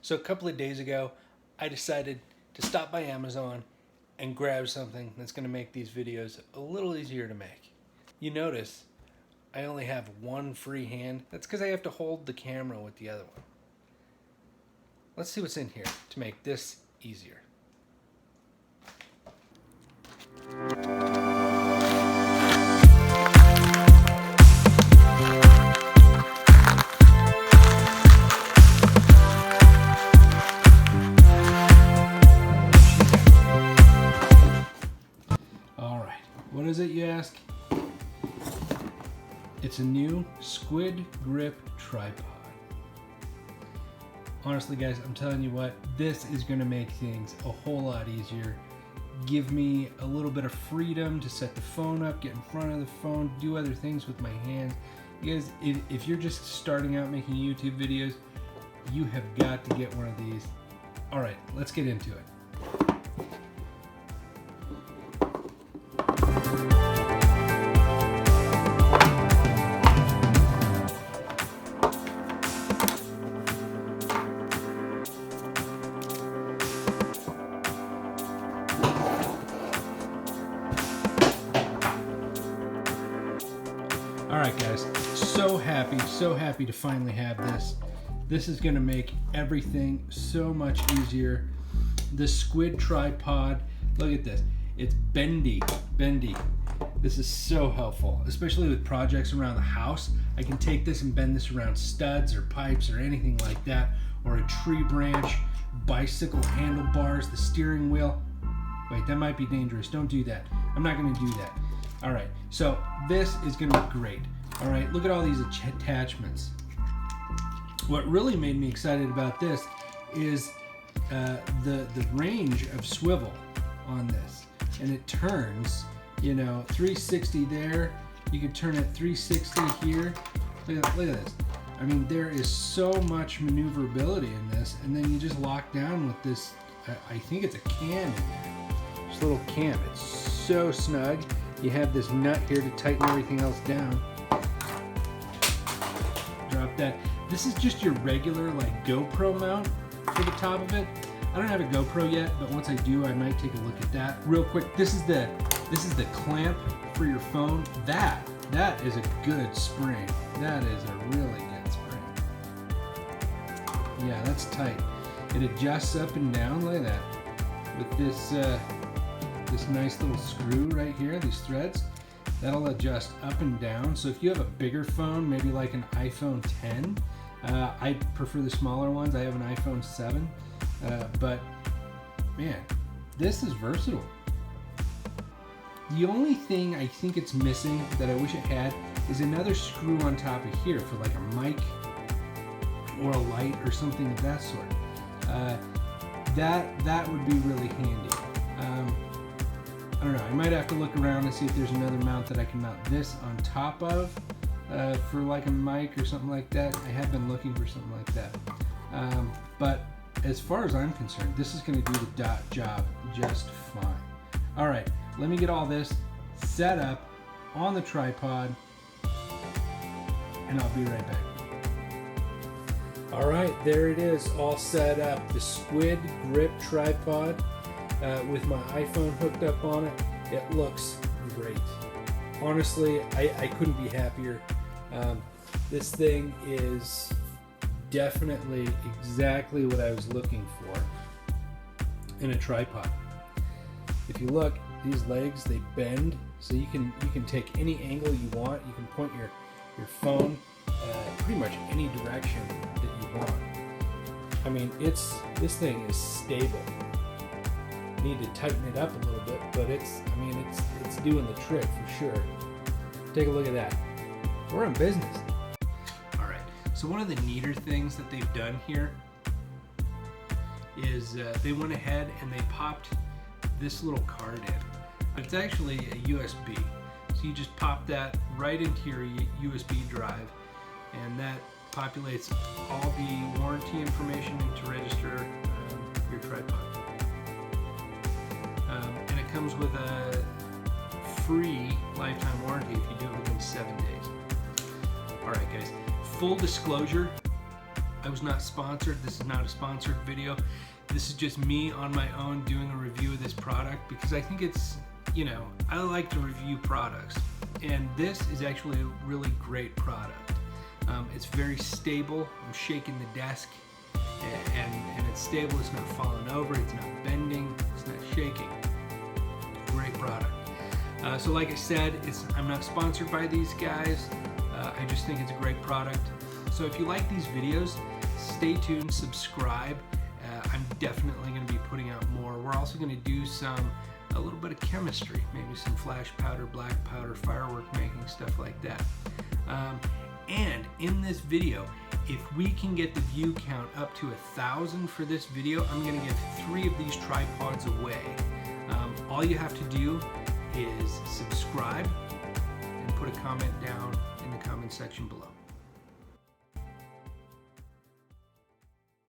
So a couple of days ago, I decided to stop by Amazon and grab something that's going to make these videos a little easier to make. You notice I only have one free hand. That's because I have to hold the camera with the other one. Let's see what's in here to make this easier. What is it, you ask? It's a new SquidGrip Tripod. Honestly, guys, I'm telling you what, this is going to make things a whole lot easier. Give me a little bit of freedom to set the phone up, get in front of the phone, do other things with my hands. You guys, if you're just starting out making YouTube videos, you have got to get one of these. All right, let's get into it. All right, guys, so happy to finally have this. This is gonna make everything so much easier. The Squid Tripod, look at this. It's bendy. This is so helpful, especially with projects around the house. I can take this and bend this around studs or pipes or anything like that, or a tree branch, bicycle handlebars, the steering wheel. Wait, that might be dangerous. Don't do that. I'm not gonna do that. All right, so this is gonna be great. All right, look at all these attachments. What really made me excited about this is the range of swivel on this. And it turns, 360 there. You can turn it 360 here. Look at this. I mean, there is so much maneuverability in this, and then you just lock down with this, I think it's a cam in there. This little cam, it's so snug. You have this nut here to tighten everything else down. Drop that. This is just your regular GoPro mount for the top of it. I don't have a GoPro yet, but once I do, I might take a look at that. Real quick, this is the clamp for your phone. That is a good spring. That is a really good spring. Yeah, that's tight. It adjusts up and down like that with this nice little screw right here, these threads. That'll adjust up and down. So if you have a bigger phone, maybe like an iPhone 10, I prefer the smaller ones. I have an iPhone 7, but man, this is versatile. The only thing I think it's missing that I wish it had is another screw on top of here for like a mic or a light or something of that sort. That would be really handy. I don't know, I might have to look around and see if there's another mount that I can mount this on top of for like a mic or something like that. I have been looking for something like that. But as far as I'm concerned, this is going to do the job just fine. All right, let me get all this set up on the tripod, and I'll be right back. All right, there it is, all set up. The SquidGrip Tripod. With my iPhone hooked up on it, it looks great. Honestly, I couldn't be happier. This thing is definitely exactly what I was looking for in a tripod. If you look, these legs, they bend, so you can take any angle you want. You can point your phone pretty much any direction that you want. I mean, this thing is stable. Need to tighten it up a little bit, but it's doing the trick for sure. Take a look at that. We're in business. All right, so one of the neater things that they've done here is they went ahead and they popped this little card in. It's actually a USB, so you just pop that right into your USB drive, and that populates all the warranty information to register your tripod. And it comes with a free lifetime warranty if you do it within 7 days. All right, guys, full disclosure, I was not sponsored. This is not a sponsored video. This is just me on my own doing a review of this product because I think it's, you know, I like to review products, and this is actually a really great product. It's very stable. I'm shaking the desk, and it's stable. It's not falling over. It's not bending. It's not shaking. Great product. So like I said, I'm not sponsored by these guys. I just think it's a great product. So if you like these videos, stay tuned, subscribe. I'm definitely going to be putting out more. We're also going to do a little bit of chemistry, maybe some flash powder, black powder, firework making, stuff like that. And in this video, if we can get the view count up to 1,000 for this video, I'm going to give 3 of these tripods away. All you have to do is subscribe and put a comment down in the comment section below.